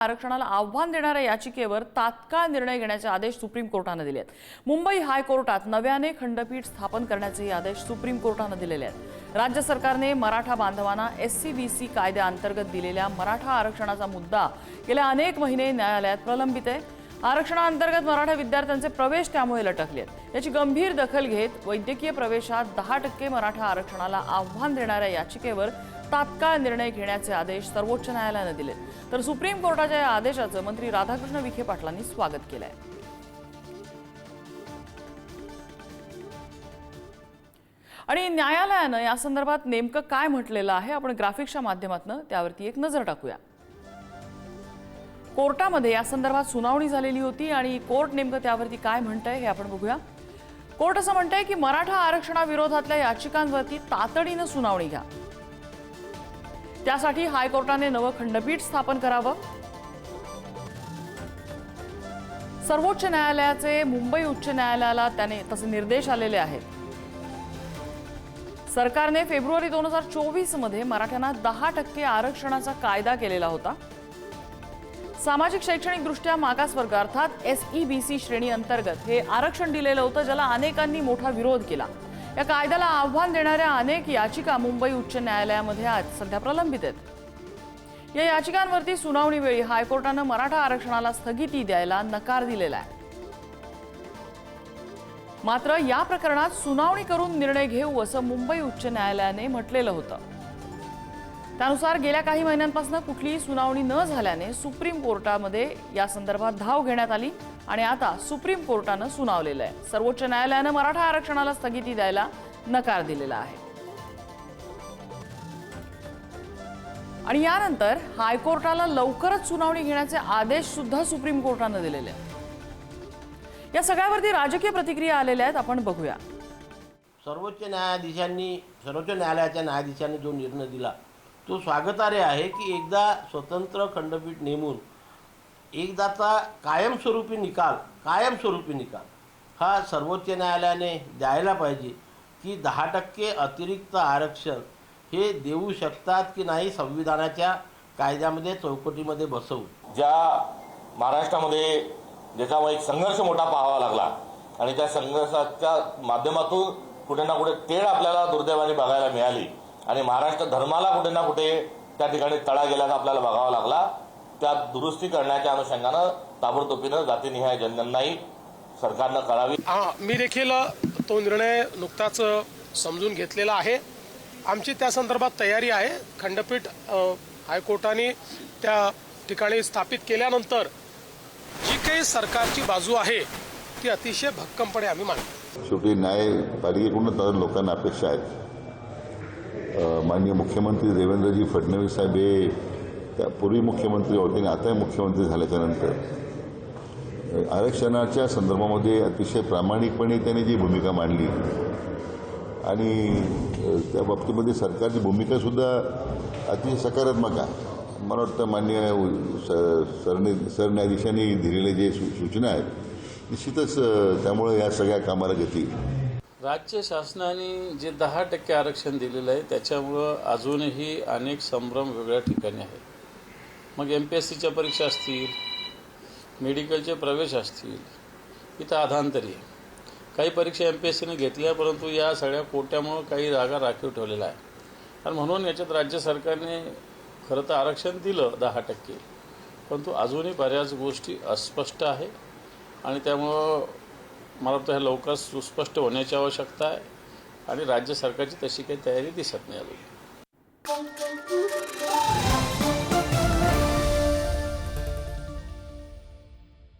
आरक्षणाला आव्हान देणाऱ्या याचिकेवर तात्काळ निर्णय घेण्याचे आदेश सुप्रीम कोर्टाने दिले आहेत। मुंबई हायकोर्टात नव्याने खंडपीठ स्थापन करण्याचे आदेश सुप्रीम कोर्टाने दिलेले आहेत। राज्य सरकारने मराठा बांधवांना SC-BC कायद्याअंतर्गत दिलेल्या मराठा आरक्षणाचा मुद्दा गेल्या अनेक महिने न्यायालयात प्रलंबित आहे। आरक्षणाअंतर्गत मराठा विद्यार्थ्यांचे प्रवेश त्यामुळे लटकले आहेत। याची गंभीर दखल घेत वैद्यकीय प्रवेशात 10% मराठा आरक्षणाला आव्हान देणाऱ्या याचिकेवर तात्काळ निर्णय घेण्याचे आदेश सर्वोच्च न्यायालयाने दिले। तर सुप्रीम कोर्टाच्या या आदेशाचं मंत्री राधाकृष्ण विखे पाटलांनी स्वागत केलंय। आणि न्यायालयानं या संदर्भात नेमकं काय म्हटलेलं आहे आपण ग्राफिक्सच्या माध्यमातून त्यावरती एक नजर टाकूया। कोर्टामध्ये या संदर्भात सुनावणी झालेली होती आणि कोर्ट नेमकं त्यावरती काय म्हणतंय हे आपण बघूया। कोर्ट असं म्हणतंय की मराठा आरक्षणाविरोधातल्या याचिकांवरती तातडीनं सुनावणी घ्या। त्यासाठी हायकोर्टाने नवं खंडपीठ स्थापन करावं। सर्वोच्च न्यायालयाचे मुंबई उच्च न्यायालयाला त्याने तसे निर्देश आलेले आहेत। सरकारने फेब्रुवारी 2024 मध्ये मराठ्यांना 10% आरक्षणाचा कायदा केलेला होता। सामाजिक शैक्षणिक दृष्ट्या मागासवर्ग अर्थात SEBC श्रेणी अंतर्गत हे आरक्षण दिलेलं होतं, ज्याला अनेकांनी मोठा विरोध केला। या कायद्याला आव्हान देणाऱ्या अनेक याचिका मुंबई उच्च न्यायालयामध्ये आज सध्या प्रलंबित आहेत। या याचिकांवरती सुनावणीवेळी हायकोर्टाने मराठा आरक्षणाला स्थगिती द्यायला नकार दिलेला आहे। मात्र या प्रकरणात सुनावणी करून निर्णय घेऊ असं मुंबई उच्च न्यायालयाने म्हटलेलं होतं। त्यानुसार गेल्या काही महिन्यांपासून कुठलीही सुनावणी न झाल्याने सुप्रीम कोर्टामध्ये या संदर्भात धाव घेण्यात आली आणि आता सुप्रीम कोर्टाने सुनावलेलं आहे। सर्वोच्च न्यायालयाने मराठा आरक्षणाला स्थगिती द्यायला नकार दिलेला आहे। आणि यानंतर हायकोर्टाला लवकरच सुनावणी घेण्याचे आदेश सुद्धा सुप्रीम कोर्टाने दिलेले आहेत। या सगळ्यावरती राजकीय प्रतिक्रिया आलेल्या आहेत, आपण बघूया। सर्वोच्च न्यायालयाच्या न्यायाधीशांनी जो निर्णय दिला तो स्वागतार्ह आहे की एकदा स्वतंत्र खंडपीठ नेमून एकदाचा कायमस्वरूपी निकाल हा सर्वोच्च न्यायालयाने द्यायला पाहिजे की 10% अतिरिक्त आरक्षण हे देऊ शकतात की नाही संविधानाच्या कायद्यामध्ये चौकटीमध्ये बसवून। ज्या महाराष्ट्रामध्ये ज्याच्यामुळे एक संघर्ष मोठा पाहावा लागला आणि त्या संघर्षाच्या माध्यमातून कुठे ना कुठे तेढ आपल्याला दुर्दैवाने बघायला मिळाली आणि महाराष्ट्र धर्माला कुठे ना कुठे त्या ठिकाणी तडा गेल्याचा आपल्याला बघावा लागला। त्या दुरुस्ती करण्याच्या अनुषंगानं ताबडतोबीनं जातीनिहाय जनगणनाही सरकारनं करावी। मी देखील तो निर्णय नुकताच समजून घेतलेला आहे। आमची त्या संदर्भात तयारी आहे। खंडपीठ हायकोर्टाने त्या ठिकाणी स्थापित केल्यानंतर जी काही सरकारची बाजू आहे ती अतिशय भक्कमपणे आम्ही मांडतो। शेवटी न्यायपालिकेकडून लोकांना अपेक्षा आहेत। माननीय मुख्यमंत्री देवेंद्रजी फडणवीस साहेब हे त्यापूर्वी मुख्यमंत्री होते आणि आता मुख्यमंत्री झाल्याच्यानंतर आरक्षणाच्या संदर्भामध्ये अतिशय प्रामाणिकपणे त्यांनी जी भूमिका मांडली आणि त्या बाबतीमध्ये सरकारची भूमिकासुद्धा अतिशय सकारात्मक आहे। मला वाटतं माननीय सरन्यायाधीशांनी दिलेले जे सूचना आहेत निश्चितच त्यामुळे या सगळ्या कामाला गती। राज्य शासनाने जे 10% आरक्षण दिलेलं आहे त्याच्यामुळं अजूनही अनेक संभ्रम वेगळ्या ठिकाणी आहेत। मग MPSCच्या परीक्षा असतील, मेडिकलचे प्रवेश असतील, इथं अधांतरी आहे। काही परीक्षा MPSCने घेतल्या परंतु या सगळ्या कोट्यामुळं काही जागा राखीव ठेवलेला आहे आणि म्हणून याच्यात राज्य सरकारने खरं तर आरक्षण दिलं 10%, परंतु अजूनही बऱ्याच गोष्टी अस्पष्ट आहे आणि त्यामुळं मला वाटतं हे लवकर सुस्पष्ट होण्याची आवश्यकता आहे आणि राज्य सरकारची तशी काही तयारी दिसत नाही अजून।